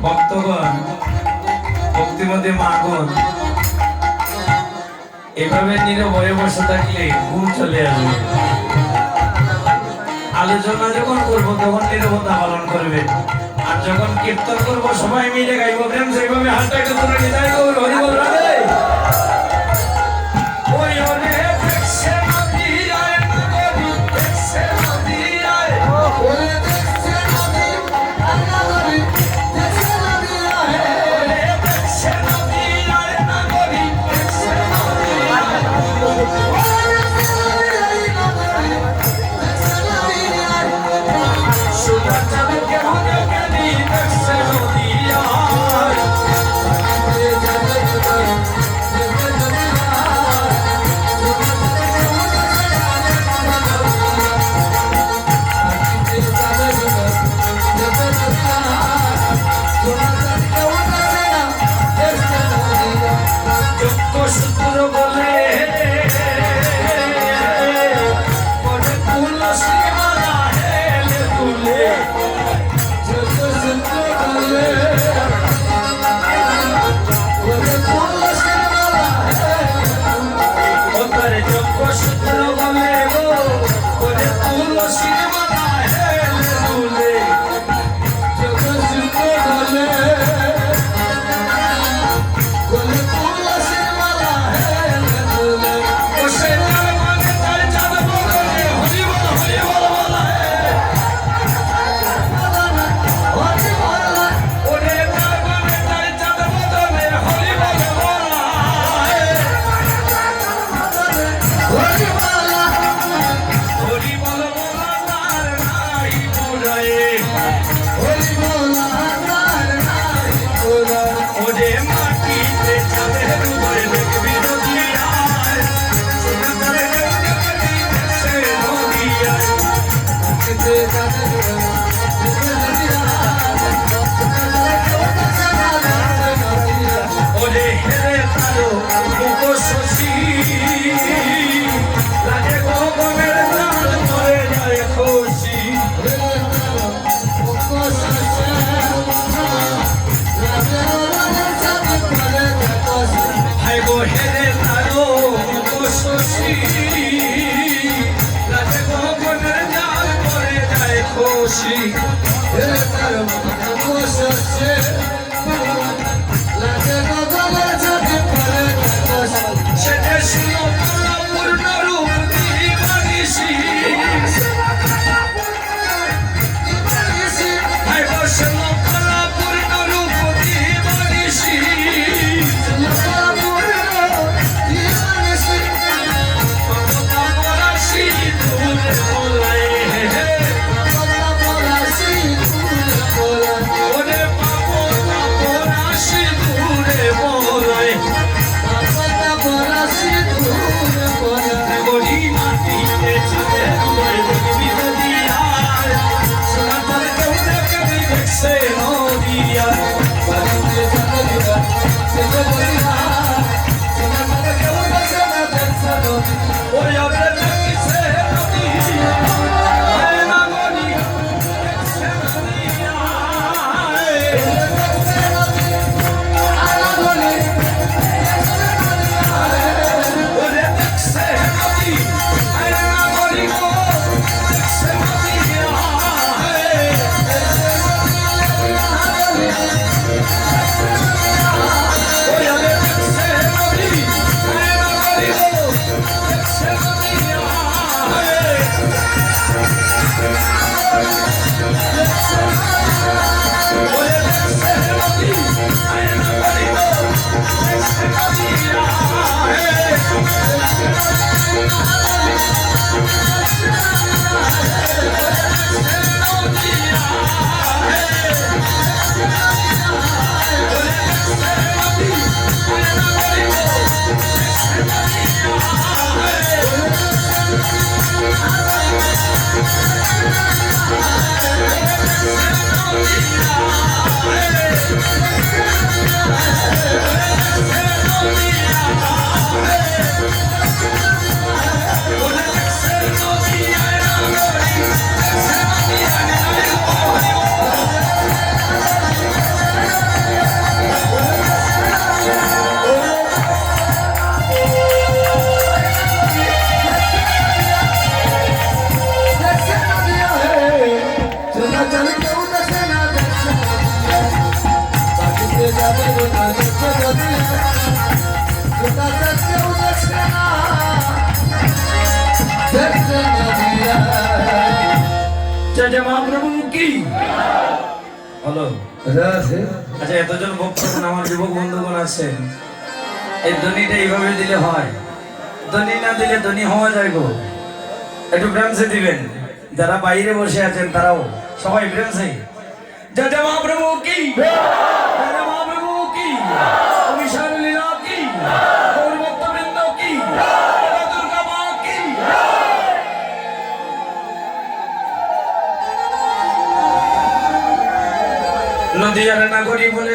ভক্তগণ ভক্তিমতী মাগণ এভাবে নীরবে বসে থাকলে ঘুম চলে আসবে। আলোচনা যখন করবো তখন নীরবতা পালন করবে, আর যখন কীর্তন করবো সবাই মিলে গাইব প্রেম সেইভাবে হাতটা একটু তুলে নিতে হরি বল রাধে। ওই ওরে দেখছে নদী আয় নদী দেখছে নদী আয় ওরে দেখছে নদী আর নদী দেখছে নদী আয় ওরে দেখছে নদী আয় নদী দেখছে নদী আয় ওরে দেখছে নদী দেখছে নদী আয় সুরা যাবে কেমন কেনি দেখছে নদী আয় সূত্র বলে তুলসী মালা হেলে তুলে সূত্র বলে তুলসী মালা ওরে যোগ্য সূত্র বলে গো ওরে তুলসী মালা হেলে তুলে যোগ্য সূত্র বলে ওরে বাবু যাবে গোটা দেখো যদি গোটা কেউ দেখছে না দেখছে নদিয়া জয় জয় মহাপ্রভু কি হলো রাধে আচ্ছা এতজন ভক্তগণ আমার যুবক বন্ধুগণ আছেন এই ধ্বনিটা এইভাবে দিলে হয় ধ্বনি না দিলে ধ্বনি হওয়া যায় গো একটু ব্রাঞ্চে দিবেন যারা বাইরে বসে আছেন তারাও সবাই ব্রাঞ্চে জয় জয় মহাপ্রভু কি জয় জয় মহাপ্রভু কি অভিষেক লীলা কি গৌর ভক্তবৃন্দ কি দুর্গা মা কি নদিয়ার নাগরী বলে